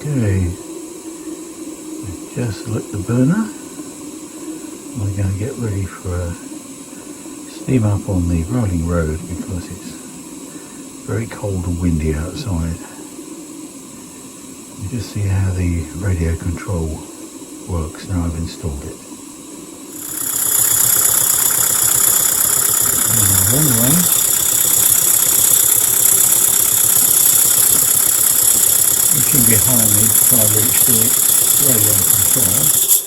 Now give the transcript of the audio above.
Okay, just lit the burner. We're going to get ready for a steam up on the rolling road because it's very cold and windy outside. You just see how the radio control works now I've installed it. Anyway, reaching behind me to try to reach the radio control.